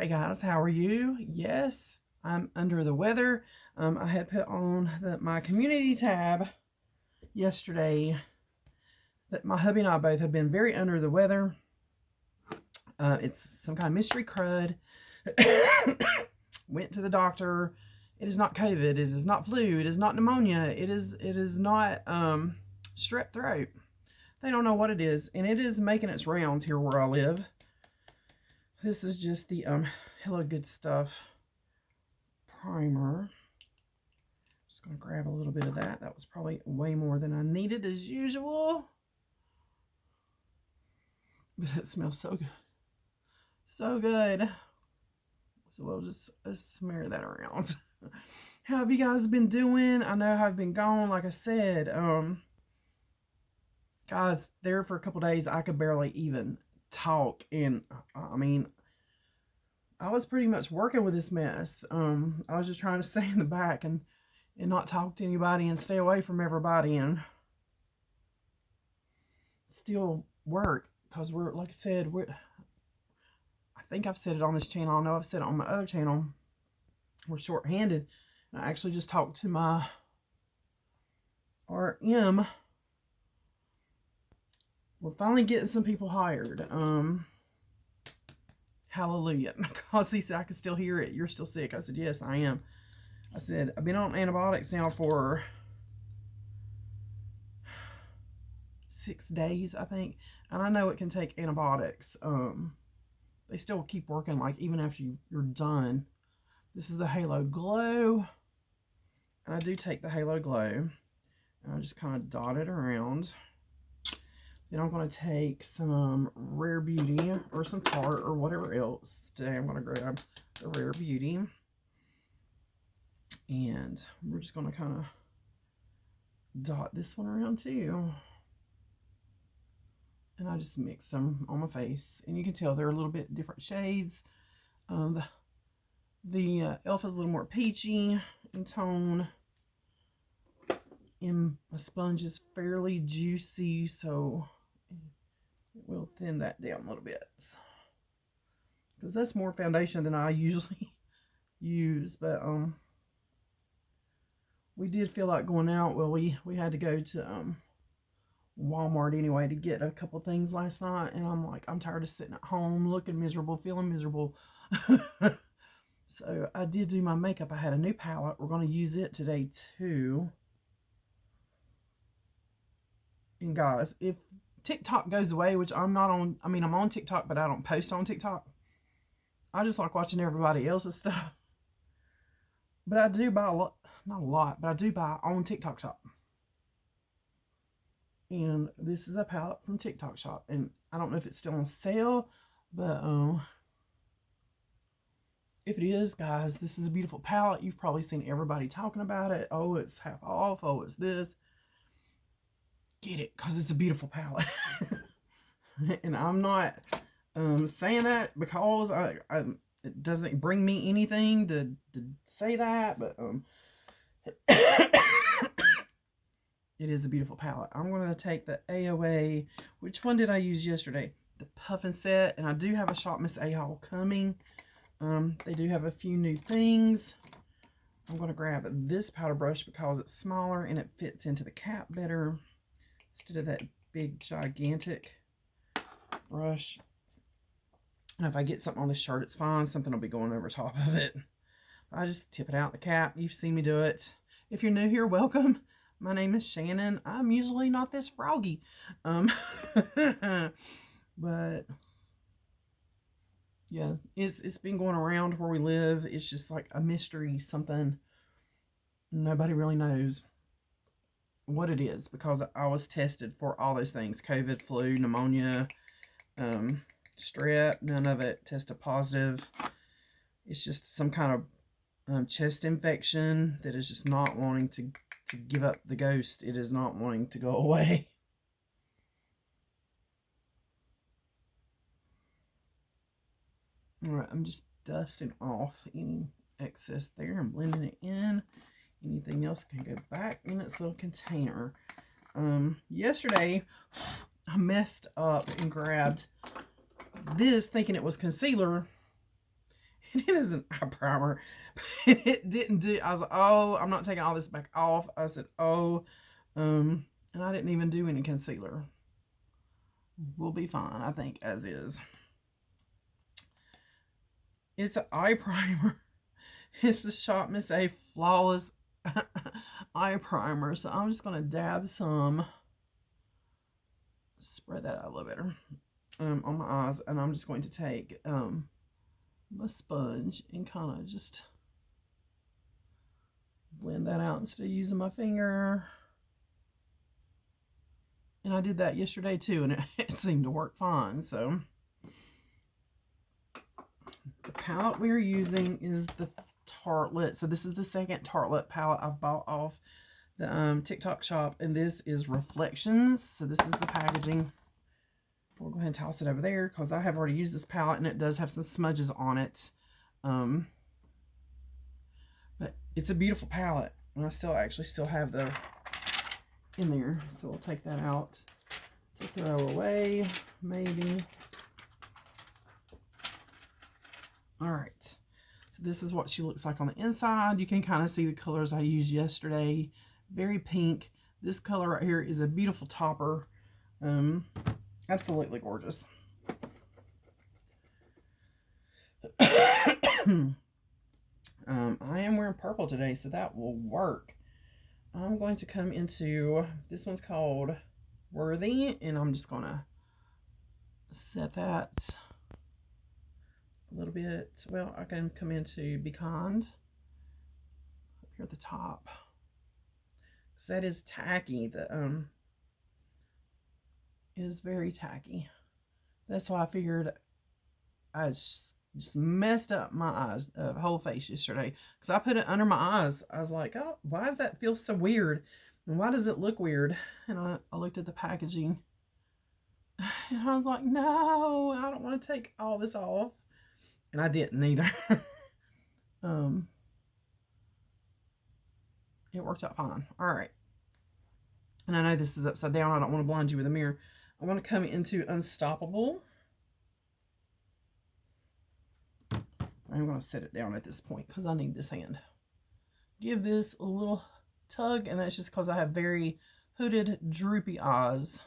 Hey guys, how are you? Yes, I'm under the weather. I had put on my community tab yesterday that my hubby and I both have been very under the weather. It's some kind of mystery crud. Went to the doctor. It is not COVID. It is not flu. It is not pneumonia. It is not strep throat. They don't know what it is, and it is making its rounds here where I live. This is just the Hello Good Stuff primer. Just going to grab a little bit of that. That was probably way more than I needed as usual. But it smells so good. So good. So we'll just smear that around. How have you guys been doing? I know I've been gone, like I said. Guys, there for a couple days, I could barely even talk. And, I mean, I was pretty much working with this mess. I was just trying to stay in the back and not talk to anybody and stay away from everybody and still work. Because we're, like I said, I think I've said it on this channel. I know I've said it on my other channel. We're short-handed. I actually just talked to my RM. We're finally getting some people hired. Hallelujah. Because he said, I can still hear it. You're still sick. I said, yes, I am. I said, I've been on antibiotics now for 6 days, I think. And I know it can take antibiotics. They still keep working, like, even after you're done. This is the Halo Glow. And I do take the Halo Glow. And I just kind of dot it around. Then I'm going to take some Rare Beauty or some Tarte or whatever else. Today I'm going to grab the Rare Beauty. And we're just going to kind of dot this one around too. And I just mix them on my face. And you can tell they're a little bit different shades. The e.l.f. is a little more peachy in tone. And my sponge is fairly juicy, so we'll thin that down a little bit. Because that's more foundation than I usually use. But we did feel like going out. Well, we had to go to Walmart anyway to get a couple things last night, and I'm like, I'm tired of sitting at home looking miserable, feeling miserable. So I did do my makeup. I had a new palette. We're going to use it today too. And guys, if TikTok goes away, which I'm not on, I mean, I'm on TikTok, but I don't post on TikTok. I just like watching everybody else's stuff. But I do buy a lot, not a lot, but I do buy on TikTok Shop. And this is a palette from TikTok Shop. And I don't know if it's still on sale, but if it is, guys, this is a beautiful palette. You've probably seen everybody talking about it. Oh, it's half off. Oh, it's this. Get it, because it's a beautiful palette. And I'm not saying that because it doesn't bring me anything to say that, but it is a beautiful palette. I'm going to take the AOA. Which one did I use yesterday? The Puffin set. And I do have a Shop Miss A haul coming. They do have a few new things. I'm going to grab this powder brush because it's smaller and it fits into the cap better instead of that big gigantic brush. And if I get something on this shirt, it's fine. Something will be going over top of it. I just tip it out the cap. You've seen me do it. If you're new here, welcome. My name is Shannon. I'm usually not this froggy. But yeah, it's been going around where we live. It's just like a mystery, something nobody really knows what it is, because I was tested for all those things: COVID, flu, pneumonia, strep. None of it tested positive. It's just some kind of chest infection that is just not wanting to give up the ghost. It is not wanting to go away. All right, I'm just dusting off any excess there and blending it in. Anything else can go back in its little container. Yesterday, I messed up and grabbed this thinking it was concealer. And it is an eye primer. It didn't do, I was like, oh, I'm not taking all this back off. I said, oh, and I didn't even do any concealer. We'll be fine, I think, as is. It's an eye primer. It's the Shop Miss A Flawless eye primer. So I'm just going to dab some, spread that out a little better, on my eyes. And I'm just going to take my sponge and kind of just blend that out instead of using my finger. And I did that yesterday too, and it seemed to work fine. So the palette we're using is the Tarte. So this is the second Tarte palette I've bought off the TikTok shop, and this is Reflections. So this is the packaging. We'll go ahead and toss it over there because I have already used this palette, and it does have some smudges on it. But it's a beautiful palette, and I still have the in there, so we'll take that out to throw away, maybe. All right, so this is what she looks like on the inside. You can kind of see the colors I used yesterday. Very pink. This color right here is a beautiful topper. Absolutely gorgeous. I am wearing purple today, so that will work. I'm going to come into, this one's called Worthy, and I'm just going to set that a little bit. Well, I can come into Be Kind up here at the top, because that is tacky. The is very tacky. That's why I figured I just messed up my eyes, whole face yesterday, because I put it under my eyes. I was like, oh, why does that feel so weird? And why does it look weird? And I looked at the packaging, and I was like, no, I don't want to take all this off. And I didn't either. It worked out fine. All right. And I know this is upside down. I don't want to blind you with a mirror. I want to come into Unstoppable. I'm going to set it down at this point because I need this hand. Give this a little tug, and that's just because I have very hooded, droopy eyes.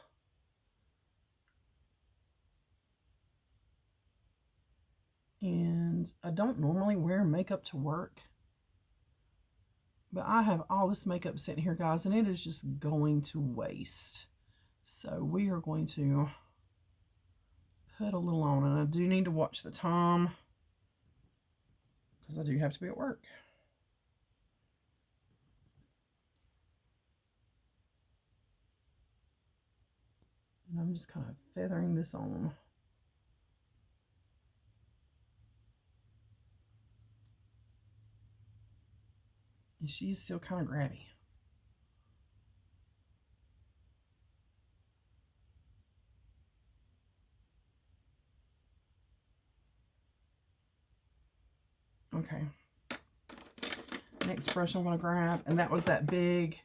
And I don't normally wear makeup to work, but I have all this makeup sitting here, guys, and it is just going to waste. So we are going to put a little on, and I do need to watch the time because I do have to be at work. And I'm just kind of feathering this on. And she's still kind of grabby. Okay. Next brush I'm going to grab, and that was that big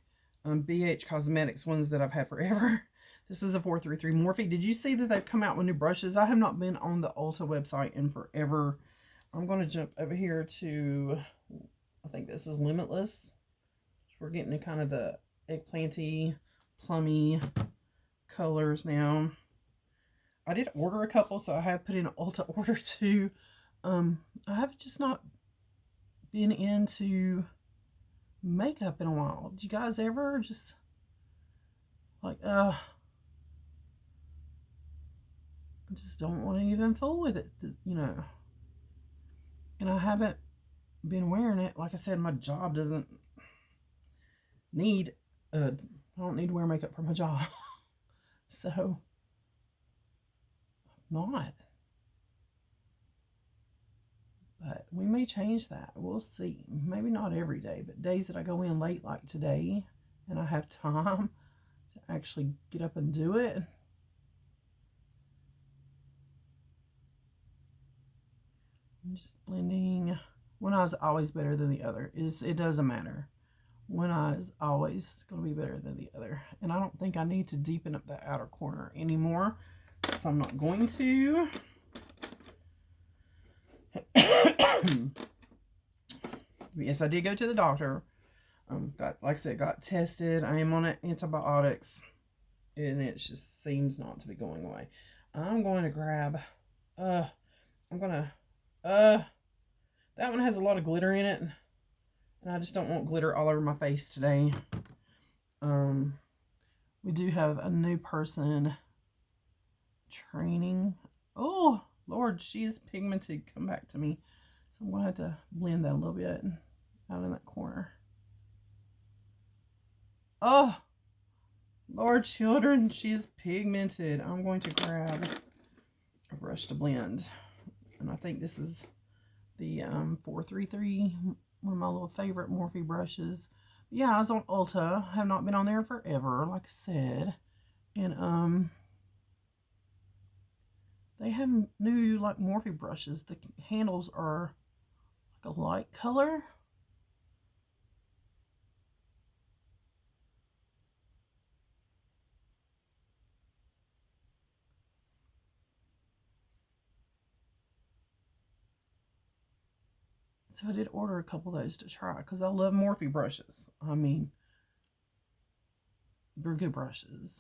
BH Cosmetics ones that I've had forever. This is a 433 Morphe. Did you see that they've come out with new brushes? I have not been on the Ulta website in forever. I'm going to jump over here to, I think this is Limitless. We're getting to kind of the eggplanty, plummy colors now. I did order a couple, so I have put in an Ulta order too. I have just not been into makeup in a while. Do you guys ever just like, I just don't want to even fool with it, you know? And I haven't been wearing it. Like I said, my job doesn't need, I don't need to wear makeup for my job. So, not. But we may change that. We'll see. Maybe not every day, but days that I go in late like today and I have time to actually get up and do it. I'm just blending. One eye is always better than the other. It doesn't matter. One eye is always going to be better than the other. And I don't think I need to deepen up that outer corner anymore, so I'm not going to. Yes, I did go to the doctor. Like I said, got tested. I am on antibiotics, and it just seems not to be going away. I'm going to grab, I'm gonna, that one has a lot of glitter in it, and I just don't want glitter all over my face today. We do have a new person training. Oh, Lord, she is pigmented. Come back to me. So I'm going to have to blend that a little bit out in that corner. Oh, Lord, children, she's pigmented. I'm going to grab a brush to blend. And I think this is the 433, one of my little favorite Morphe brushes. But yeah, I was on Ulta. I have not been on there forever, like I said. And they have new like Morphe brushes. The handles are like a light color. So I did order a couple of those to try because I love Morphe brushes. I mean, they're good brushes.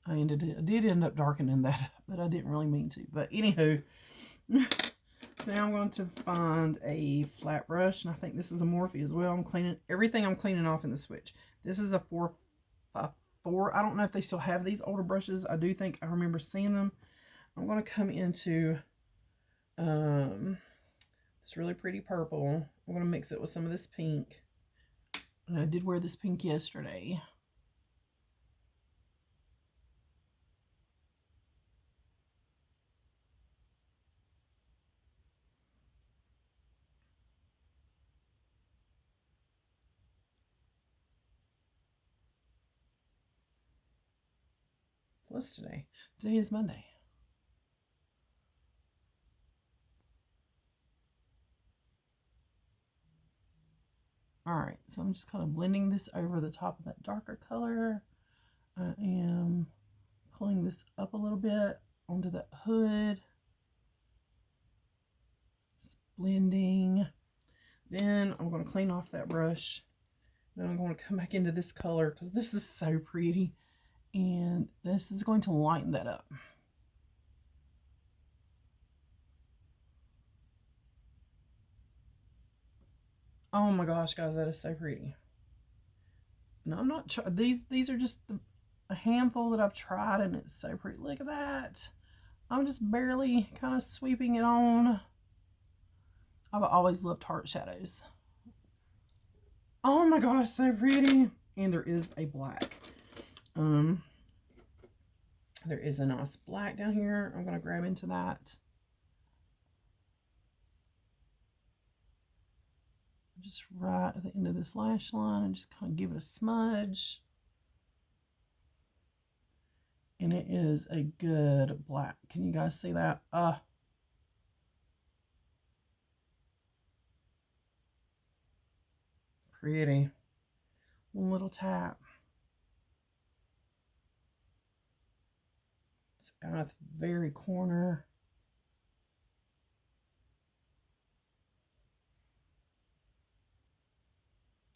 I did end up darkening that up, but I didn't really mean to. But anywho, so now I'm going to find a flat brush, and I think this is a Morphe as well. I'm cleaning everything. I'm cleaning off in the switch. This is a 454. I don't know if they still have these older brushes. I do think I remember seeing them. I'm going to come into this really pretty purple. I'm going to mix it with some of this pink. And I did wear this pink yesterday. What's today? Today is Monday. Alright, so I'm just kind of blending this over the top of that darker color. I am pulling this up a little bit onto that hood. Just blending. Then I'm going to clean off that brush. Then I'm going to come back into this color because this is so pretty. And this is going to lighten that up. Oh my gosh, guys, that is so pretty. No, I'm not. These are just a handful that I've tried, and it's so pretty. Look at that. I'm just barely kind of sweeping it on. I've always loved Tarte shadows. Oh my gosh, so pretty. And there is a black. There is a nice black down here. I'm gonna grab into that. Just right at the end of this lash line and just kind of give it a smudge. And it is a good black. Can you guys see that? Pretty. One little tap. It's out at the very corner.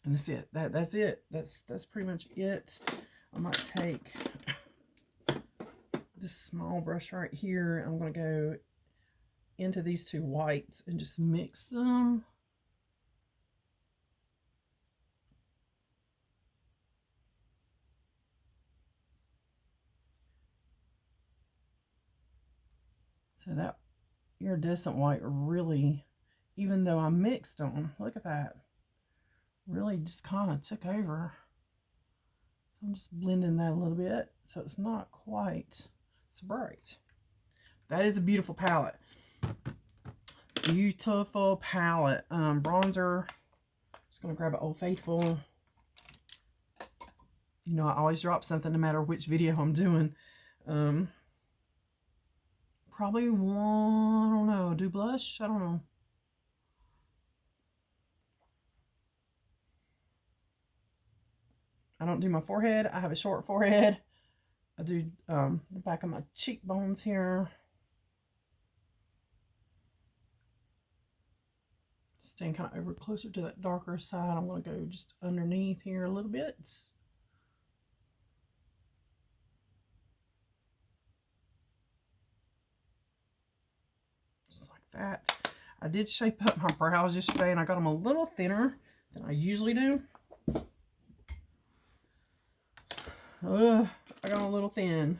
And that's it. That's it. That's pretty much it. I might take this small brush right here. I'm going to go into these two whites and just mix them. So that iridescent white really, even though I mixed them, look at that, really just kind of took over. So I'm just blending that a little bit so it's not quite so bright. That is a beautiful palette. Beautiful palette. Bronzer. Just going to grab an Old Faithful. You know, I always drop something no matter which video I'm doing. Probably one, I don't know, do blush? I don't know. I don't do my forehead. I have a short forehead. I do the back of my cheekbones here. stand kind of over closer to that darker side. I'm going to go just underneath here a little bit. Just like that. I did shape up my brows yesterday, and I got them a little thinner than I usually do. I got them a little thin.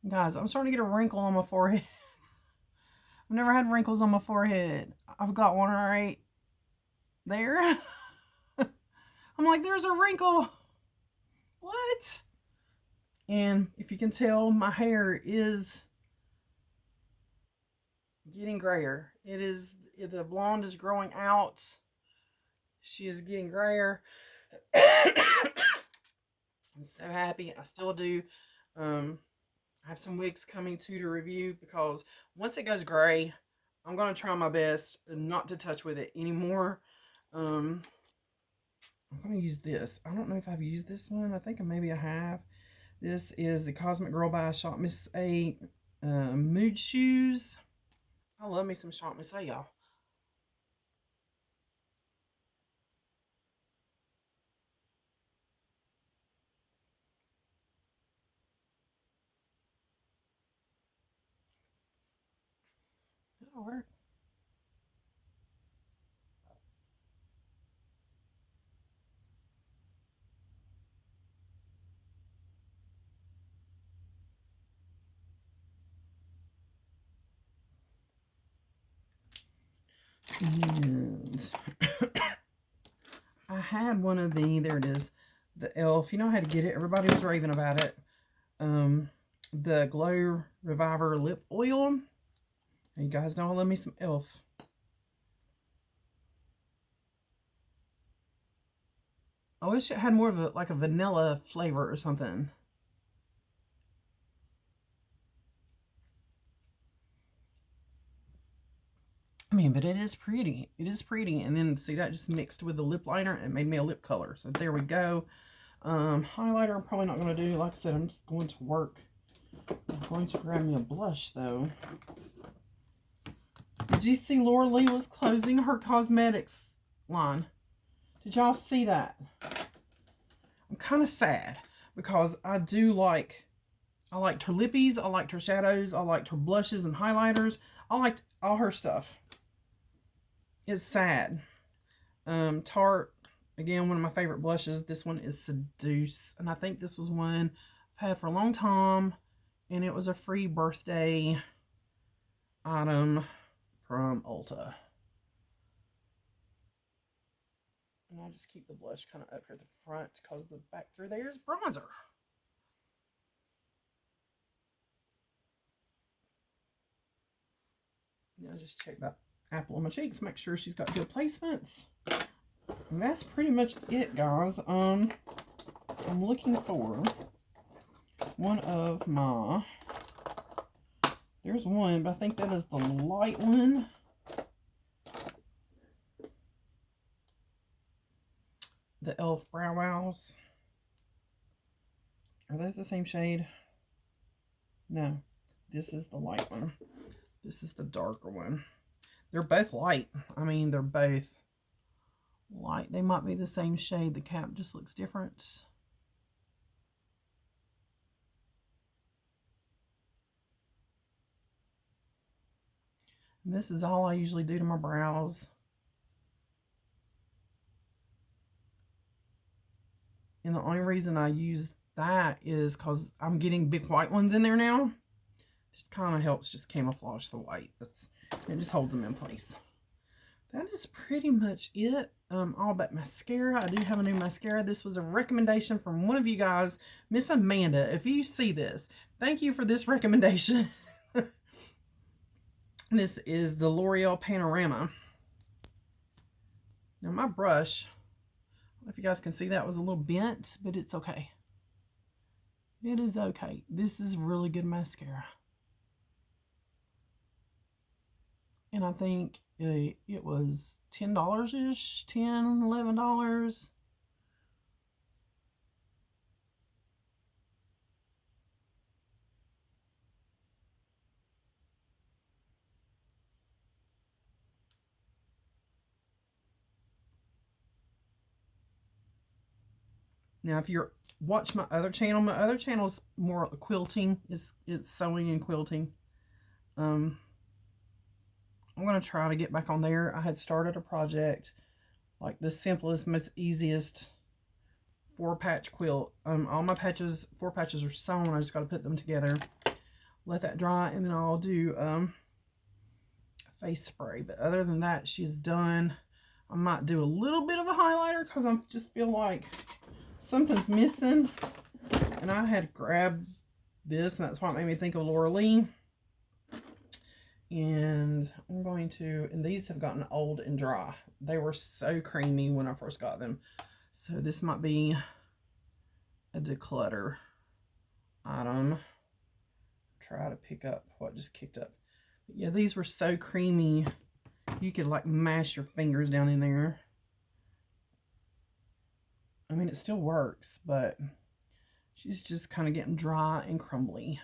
Guys, I'm starting to get a wrinkle on my forehead. I've never had wrinkles on my forehead. I've got one right there. I'm like, there's a wrinkle. What? And if you can tell, my hair is getting grayer. The blonde is growing out. She is getting grayer. I'm so happy. I still do. I have some wigs coming to review, because once it goes gray, I'm going to try my best not to touch with it anymore. I'm going to use this. I don't know if I've used this one. I think maybe I have. This is the Cosmic Girl by Shop Miss A Mood Shoes. I love me some Shop Miss A, y'all. That'll work. And I had one of there it is, the e.l.f. You know how to get it. Everybody was raving about it. The Glow Reviver Lip Oil. You guys know I love me some e.l.f. I wish it had more of a vanilla flavor or something. I mean, but it is pretty. It is pretty. And then, see, that just mixed with the lip liner and made me a lip color. So there we go. Highlighter I'm probably not going to do. Like I said, I'm just going to work. I'm going to grab me a blush, though. Did you see Laura Lee was closing her cosmetics line? Did y'all see that? I'm kind of sad, because I liked her lippies, I liked her shadows, I liked her blushes and highlighters. I liked all her stuff. It's sad. Tarte, again, one of my favorite blushes. This one is Seduce, and I think this was one I've had for a long time, and it was a free birthday item from Ulta. And I just keep the blush kind of up here at the front, because the back through there is bronzer. Now just check that apple on my cheeks, make sure she's got good placements. And that's pretty much it, guys. I'm looking for one of my, there's one, but I think that is the light one. The e.l.f. Brow Wows. Are those the same shade? No, this is the light one. This is the darker one. They're both light. I mean, they're both light. They might be the same shade. The cap just looks different. And this is all I usually do to my brows. And the only reason I use that is because I'm getting big white ones in there now. Just kind of helps just camouflage the white. It just holds them in place. That is pretty much it. All but mascara. I do have a new mascara. This was a recommendation from one of you guys, Miss Amanda. If you see this, thank you for this recommendation. This is the L'Oreal Panorama. Now my brush, I don't know if you guys can see that, was a little bent, but it's okay. It is okay. This is really good mascara. And I think it was $10-ish, $10, $11. Now, if you're watch my other channel is more quilting. It's sewing and quilting. I'm going to try to get back on there. I had started a project, like the simplest, most easiest 4-patch quilt. All my 4 patches are sewn. I just got to put them together, let that dry, and then I'll do face spray. But other than that, she's done. I might do a little bit of a highlighter because I just feel like something's missing. And I had grabbed this, and that's why it made me think of Laura Lee. And I'm going to, and these have gotten old and dry. They were so creamy when I first got them. So this might be a declutter item. Try to pick up what just kicked up. But yeah, these were so creamy. You could like mash your fingers down in there. I mean, it still works, but she's just kind of getting dry and crumbly.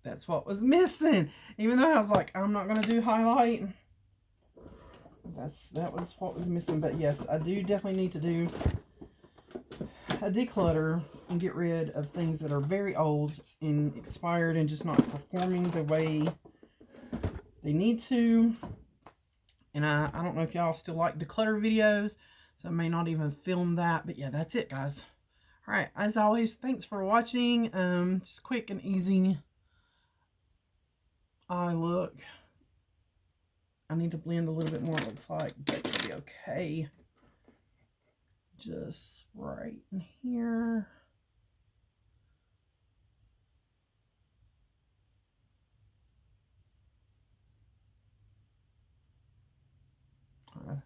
That's what was missing. Even though I was like, I'm not going to do highlight. That was what was missing. But yes, I do definitely need to do a declutter and get rid of things that are very old and expired and just not performing the way they need to. And I don't know if y'all still like declutter videos, so I may not even film that. But yeah, that's it, guys. All right, as always, thanks for watching. Just quick and easy eye look. I need to blend a little bit more, it looks like, but it'll be okay. Just right in here.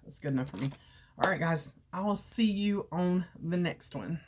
That's good enough for me. All right, guys, I will see you on the next one.